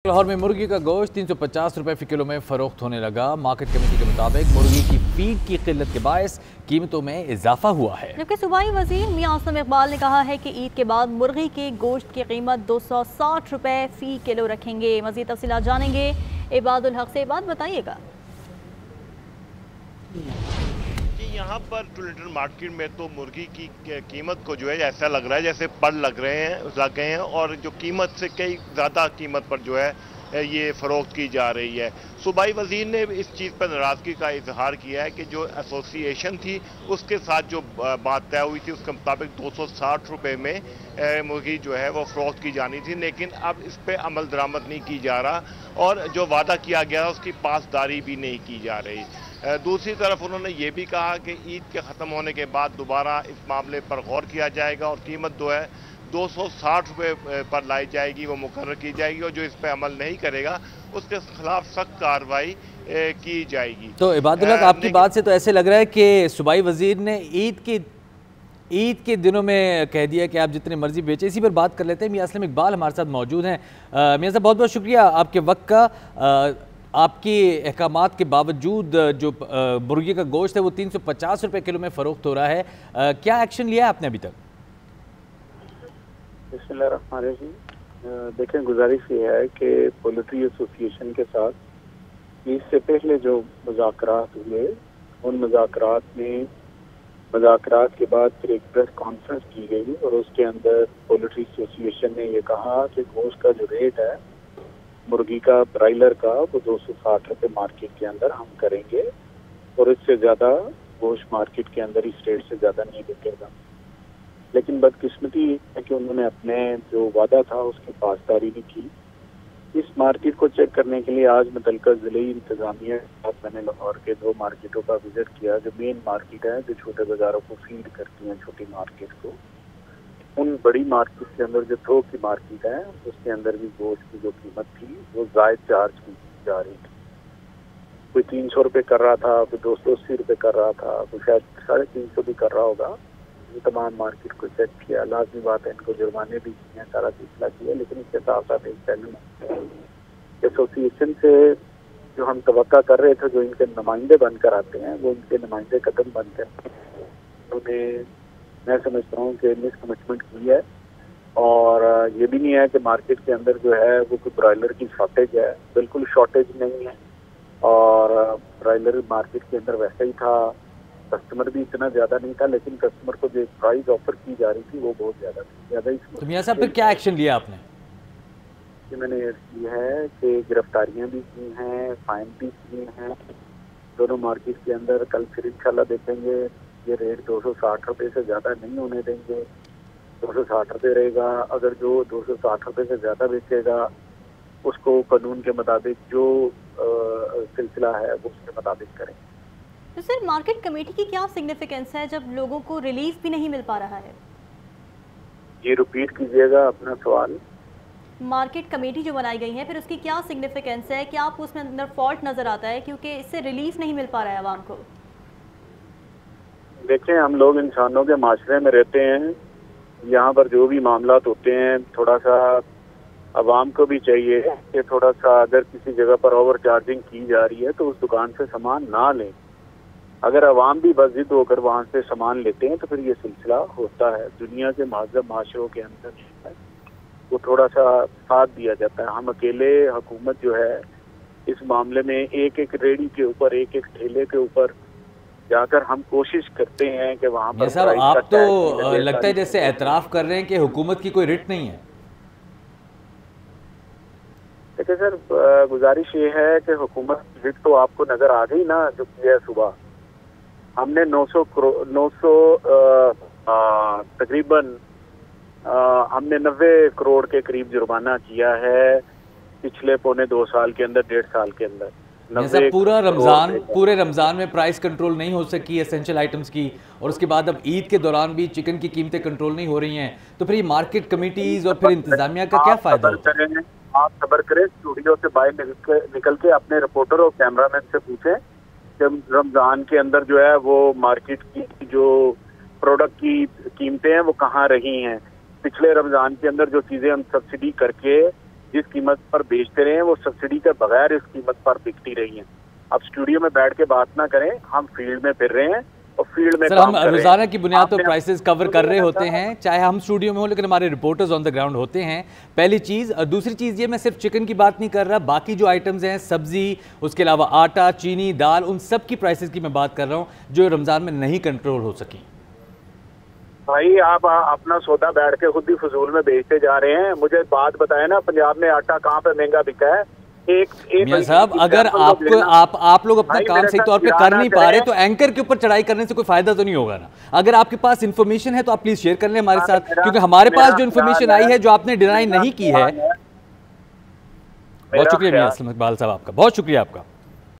लाहौर में मुर्गी का गोश्त 350 रुपए फी किलो में फरोख्त होने लगा। मार्केट कमेटी के मुताबिक मुर्गी की फीड की किल्लत के बायस कीमतों में इजाफा हुआ है। जबकि सूबाई वजीर मियां आसम इकबाल ने कहा है कि ईद के बाद मुर्गी के गोश्त की कीमत 260 रुपए फी किलो रखेंगे। मज़ीद तफसीलात जानेंगे इबादुल हक से। बात बताइएगा। यहाँ पर टुलेटन मार्केट में तो मुर्गी की कीमत को जो है ऐसा लग रहा है जैसे पड़ लग गए हैं और जो कीमत से कई ज़्यादा कीमत पर जो है ये फरोख्त की जा रही है। सूबाई वजीर ने इस चीज़ पर नाराज़गी का इजहार किया है कि जो एसोसिएशन थी उसके साथ जो बात तय हुई थी उसके मुताबिक 260 रुपये में मुर्गी जो है वो फरोख्त की जानी थी, लेकिन अब इस पर अमल दरामद नहीं की जा रहा और जो वादा किया गया उसकी पासदारी भी नहीं की जा रही। दूसरी तरफ उन्होंने ये भी कहा कि ईद के ख़त्म होने के बाद दोबारा इस मामले पर गौर किया जाएगा और कीमत जो है 260 रुपये पर लाई जाएगी, वो मुकर्रर की जाएगी और जो इस पर मल नहीं करेगा उसके खिलाफ सख्त कार्रवाई की जाएगी। तो इबादुल हक, आपकी बात से तो ऐसे लग रहा है कि सूबाई वजीर ने ईद के दिनों में कह दिया कि आप जितने मर्जी बेचें। इसी पर बात कर लेते हैं। मियां असलम इकबाल हमारे साथ मौजूद हैं। मियां साहब, बहुत बहुत शुक्रिया आपके वक्त का। आपके अहकामात के बावजूद जो मुर्गी का गोश्त है वो 350 रुपये किलो में फ़रोख्त हो रहा है। क्या एक्शन लिया है आपने अभी तक? बिस्मिल्लाहिर्रहमानिर्रहीम। देखें, गुजारिश ये है कि पोल्ट्री एसोसिएशन के साथ इससे पहले जो मुज़ाकरात हुए उन मुज़ाकरात के बाद फिर एक प्रेस कॉन्फ्रेंस की गई और उसके अंदर पोल्ट्री एसोसिएशन ने ये कहा कि गोश्त का जो रेट है मुर्गी का, ब्रायलर का, वो 260 रुपये मार्केट के अंदर हम करेंगे और इससे ज़्यादा गोश्त मार्केट के अंदर इस रेट से ज़्यादा नहीं बिकेगा। लेकिन बदकिस्मती है कि उन्होंने अपने जो वादा था उसकी पासदारी नहीं की। इस मार्केट को चेक करने के लिए आज मुतल्लिका ज़िले इंतज़ामिया के साथ मैंने लाहौर के 2 मार्केटों का विजिट किया, जो मेन मार्केट है जो छोटे बाज़ारों को फीड करती हैं, छोटी मार्केट को। उन बड़ी मार्केट के अंदर जो थोक की मार्केट है उसके अंदर भी गोश्त की जो कीमत थी वो जायद चार्ज की जा रही थी। कोई 300 रुपये कर रहा था, कोई 280 रुपये कर रहा था, कोई शायद 350 भी कर रहा होगा। ये तमाम मार्केट को चेक किया। लाजमी बात है, इनको जुर्माने भी किए, सारा सिलसिला किया, लेकिन इसके साथ साथ एक पहलू एसोसिएशन से जो हम तवक्का कर रहे थे, जो इनके नुमाइंदे बनकर आते हैं वो इनके नुमाइंदे कदम बनते हैं। उन्होंने, मैं समझता हूँ कि मिस कमिटमेंट की है और ये भी नहीं है कि मार्केट के अंदर जो है वो कोई ब्रॉयलर की शॉर्टेज है, बिल्कुल शॉर्टेज नहीं है। और ब्रॉयलर मार्केट के अंदर वैसे ही था, कस्टमर भी इतना ज़्यादा नहीं था, लेकिन कस्टमर को जो प्राइस ऑफर की जा रही थी वो बहुत ज़्यादा थी। तो मियां साहब, फिर क्या एक्शन लिया आपने? कि मैंने की है कि गिरफ्तारियाँ भी की हैं, फाइन भी किए हैं दोनों मार्केट के अंदर। कल फिर इंशाल्लाह देखेंगे, ये रेट 260 रुपये से ज़्यादा नहीं होने देंगे, 260 रुपये रहेगा। अगर जो 260 रुपये से ज़्यादा बेचेगा उसको कानून के मुताबिक जो सिलसिला है वो उसके मुताबिक करेंगे। तो सर, मार्केट कमेटी की क्या सिग्निफिकेंस है जब लोगों को रिलीफ भी नहीं मिल पा रहा है? ये रिपीट कीजिएगा अपना सवाल। मार्केट कमेटी जो बनाई गई है फिर उसकी क्या सिग्निफिकेंस है? क्या आपको उसमें अंदर फॉल्ट नज़र आता है क्योंकि इससे रिलीफ नहीं मिल पा रहा है आवाम को? देखें, हम लोग इंसानों के माशरे में रहते हैं। यहाँ पर जो भी मामलात होते हैं, थोड़ा सा अवाम को भी चाहिए कि थोड़ा सा अगर किसी जगह पर ओवर चार्जिंग की जा रही है तो उस दुकान से सामान ना लें। अगर अवाम भी बज़िद होकर वहाँ से सामान लेते हैं तो फिर ये सिलसिला होता है। दुनिया के महज़ब माशरों के अंदर वो थोड़ा सा साथ दिया जाता है। हम अकेले, हुकूमत जो है इस मामले में एक एक रेडी के ऊपर, एक एक ठेले के ऊपर जाकर हम कोशिश करते हैं कि वहाँ पर। साहब, आप तो लगता है जैसे एतराफ़ कर रहे हैं कि हुकूमत की कोई रिट नहीं है। देखिए सर, गुजारिश ये है कि हुकूमत की रिट तो आपको नज़र आ गई ना, जो किया है सुबह। हमने 900 तकरीबन हमने 90 करोड़ के करीब जुर्माना किया है पिछले पौने 2 साल के अंदर, 1.5 साल के अंदर। पूरे रमज़ान में प्राइस कंट्रोल नहीं हो सकी एसेंशियल आइटम्स की, और उसके बाद अब ईद के दौरान भी चिकन की कीमतें कंट्रोल नहीं हो रही हैं। तो फिर ये मार्केट कमेटीज और फिर इंतजामिया का क्या फ़ायदा होता है? आप सब्र करें, स्टूडियो से बाहर निकल के अपने रिपोर्टर और कैमरामैन से पूछें कि रमज़ान के अंदर जो है वो मार्केट की जो प्रोडक्ट की कीमतें हैं वो कहाँ रही हैं। पिछले रमज़ान के अंदर जो चीज़ें हम सब्सिडी करके जिस कीमत पर बेचते रहे हैं वो सब्सिडी के बगैर इस कीमत पर बिकती रही हैं। अब स्टूडियो में बैठ के बात ना करें, हम फील्ड में फिर रहे हैं और फील्ड में सर हम रोजाना की बुनियाद पर प्राइसेस कवर कर रहे होते हैं, चाहे हम स्टूडियो में हो, लेकिन हमारे रिपोर्टर्स ऑन द ग्राउंड होते हैं, पहली चीज़। और दूसरी चीज़ ये, मैं सिर्फ चिकन की बात नहीं कर रहा, बाकी जो आइटम्स हैं, सब्जी, उसके अलावा आटा, चीनी, दाल, उन सब की प्राइसेस की मैं बात कर रहा हूँ जो रमज़ान में नहीं कंट्रोल हो सकी। भाई आप अपना सौदा बैठ के खुद ही फजूल में बेचते जा रहे हैं। मुझे बात बताए ना, पंजाब में आटा कहाँ पे महंगा बिका है? एक मियां साहब, अगर आपको आप लोग अपना काम सही तौर पे कर नहीं पा रहे तो एंकर के ऊपर चढ़ाई करने से कोई फायदा तो नहीं होगा ना। अगर आपके पास इन्फॉर्मेशन है तो आप प्लीज शेयर कर लें हमारे साथ, क्योंकि हमारे पास जो इन्फॉर्मेशन आई है, जो आपने डिनाई नहीं की है। बहुत शुक्रिया मियां असलम इकबाल साहब आपका, बहुत शुक्रिया आपका।